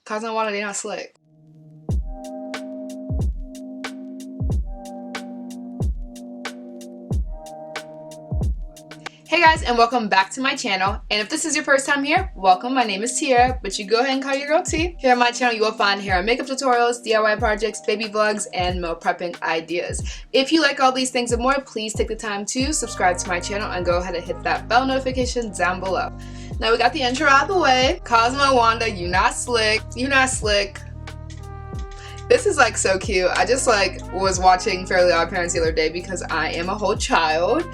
Cosmo and Wanda, they not slick. Hey guys, and welcome back to my channel. And if this is your first time here, welcome. My name is Tierra, but you go ahead and call your girl T. Here on my channel, you will find hair and makeup tutorials, DIY projects, baby vlogs, and meal prepping ideas. If you like all these things and more, please take the time to subscribe to my channel and go ahead and hit that bell notification down below. Now we got the intro out of the way. Cosmo and Wanda, you not slick. You not slick. This is like so cute. I just like was watching Fairly Odd Parents the other day because I am a whole child,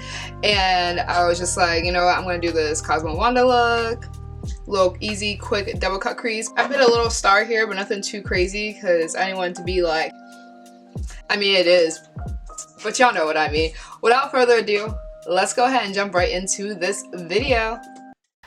and I was just like, you know what, I'm gonna do this Cosmo and Wanda look. Little easy, quick double cut crease. I put a little star here, but nothing too crazy because I didn't want it to be like, I mean it is, but y'all know what I mean. Without further ado, let's go ahead and jump right into this video.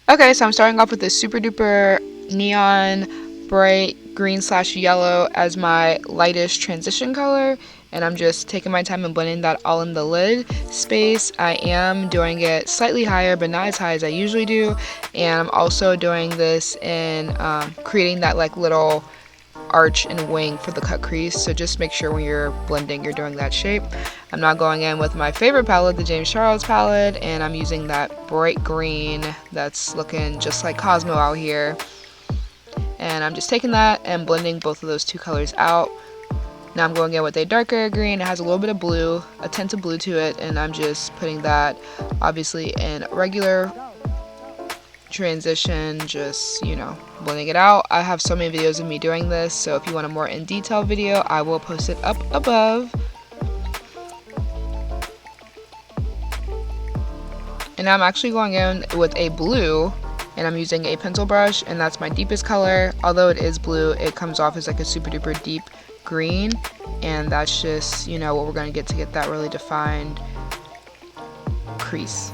Okay, so I'm starting off with this super duper neon bright green / yellow as my lightest transition color, and I'm just taking my time and blending that all in the lid space. I am doing it slightly higher, but not as high as I usually do, and I'm also doing this in creating that like little arch and wing for the cut crease. So just make sure when you're blending you're doing that shape. I'm not going in with my favorite palette, the James Charles palette, and I'm using that bright green that's looking just like Cosmo out here. And I'm just taking that and blending both of those two colors out. Now I'm going in with a darker green. It has a little bit of blue, a tint of blue to it, and I'm just putting that obviously in regular transition, just, you know, blending it out. I have so many videos of me doing this, so if you want a more in detail video, I will post it up above. And I'm actually going in with a blue, and I'm using a pencil brush, and that's my deepest color. Although it is blue, it comes off as like a super duper deep green, and that's just, you know, what we're going to get that really defined crease.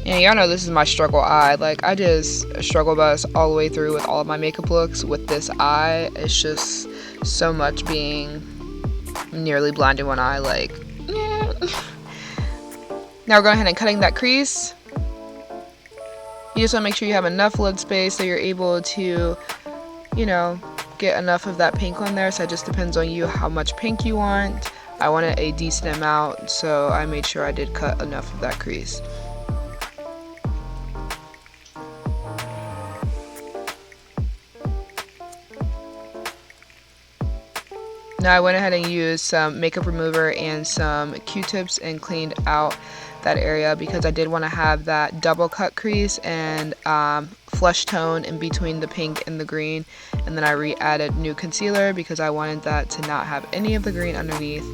And y'all know this is my struggle eye. Like, I just struggle bus all the way through with all of my makeup looks. With this eye, it's just so much being nearly blind in one eye, like, yeah. Now we're going ahead and cutting that crease. You just want to make sure you have enough lid space so you're able to, you know, get enough of that pink on there. So it just depends on you how much pink you want. I wanted a decent amount, so I made sure I did cut enough of that crease. Now I went ahead and used some makeup remover and some Q-tips and cleaned out that area because I did want to have that double cut crease and flush tone in between the pink and the green. And then I re-added new concealer because I wanted that to not have any of the green underneath.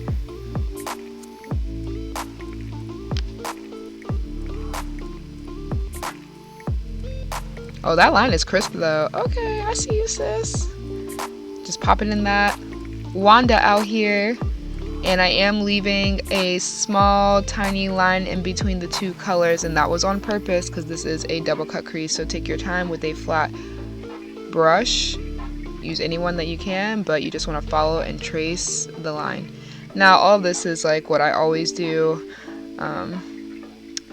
Oh, that line is crisp though. Okay, I see you, sis. Just popping in that. Wanda out here, and I am leaving a small tiny line in between the two colors, and that was on purpose because this is a double cut crease. So take your time with a flat brush, use any one that you can, but you just want to follow and trace the line. Now all of this is like what I always do.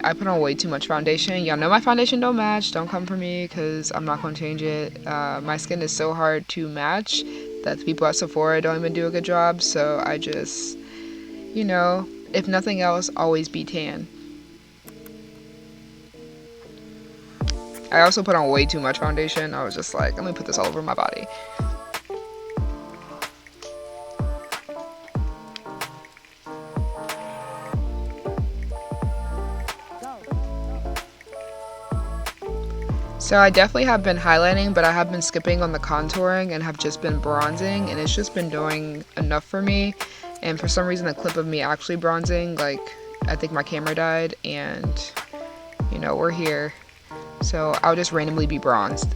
I put on way too much foundation. Y'all know my foundation don't match. Don't come for me because I'm not going to change it. My skin is so hard to match that the people at Sephora don't even do a good job, so I just, you know, if nothing else, always be tan. I also put on way too much foundation. I was just like, let me put this all over my body. So I definitely have been highlighting, but I have been skipping on the contouring and have just been bronzing, and it's just been doing enough for me. And for some reason the clip of me actually bronzing, like, I think my camera died, and, you know, we're here. So I'll just randomly be bronzed.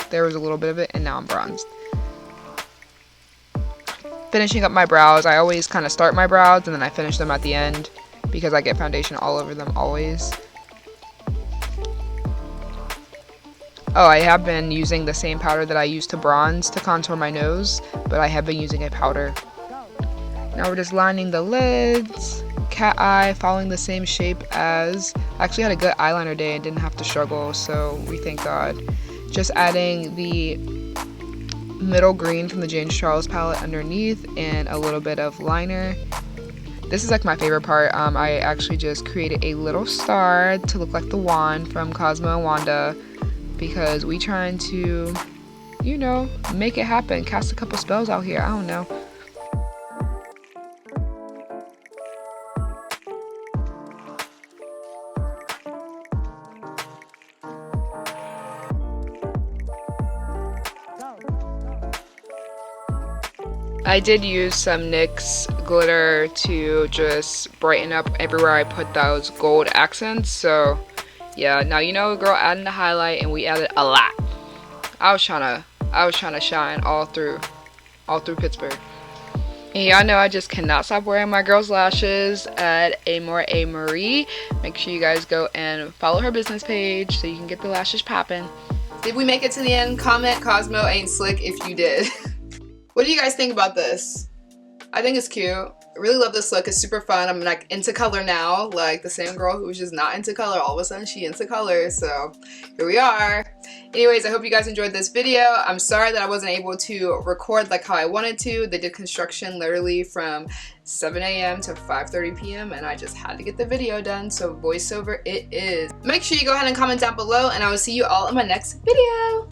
There was a little bit of it, and now I'm bronzed. Finishing up my brows, I always kind of start my brows and then I finish them at the end because I get foundation all over them always. Oh, I have been using the same powder that I used to bronze to contour my nose, but I have been using a powder. Now we're just lining the lids. cat eye following the same shape as, I actually had a good eyeliner day and didn't have to struggle, so we thank God. Just adding the middle green from the James Charles palette underneath and a little bit of liner. This is like my favorite part. I actually just created a little star to look like the wand from Cosmo and Wanda because we trying to, you know, make it happen, cast a couple spells out here, I don't know. I did use some NYX glitter to just brighten up everywhere I put those gold accents. So yeah, now you know, girl adding the highlight, and we added a lot. I was trying to shine all through Pittsburgh. And y'all know I just cannot stop wearing my girl's lashes at Amore A. Marie. Make sure you guys go and follow her business page so you can get the lashes popping. Did we make it to the end? Comment Cosmo ain't slick if you did. What do you guys think about this? I think it's cute. I really love this look. It's super fun. I'm like into color now. Like the same girl who was just not into color, all of a sudden she into color. So here we are. Anyways, I hope you guys enjoyed this video. I'm sorry that I wasn't able to record like how I wanted to. They did construction literally from 7 a.m. to 5:30 p.m. and I just had to get the video done. So voiceover it is. Make sure you go ahead and comment down below, and I will see you all in my next video.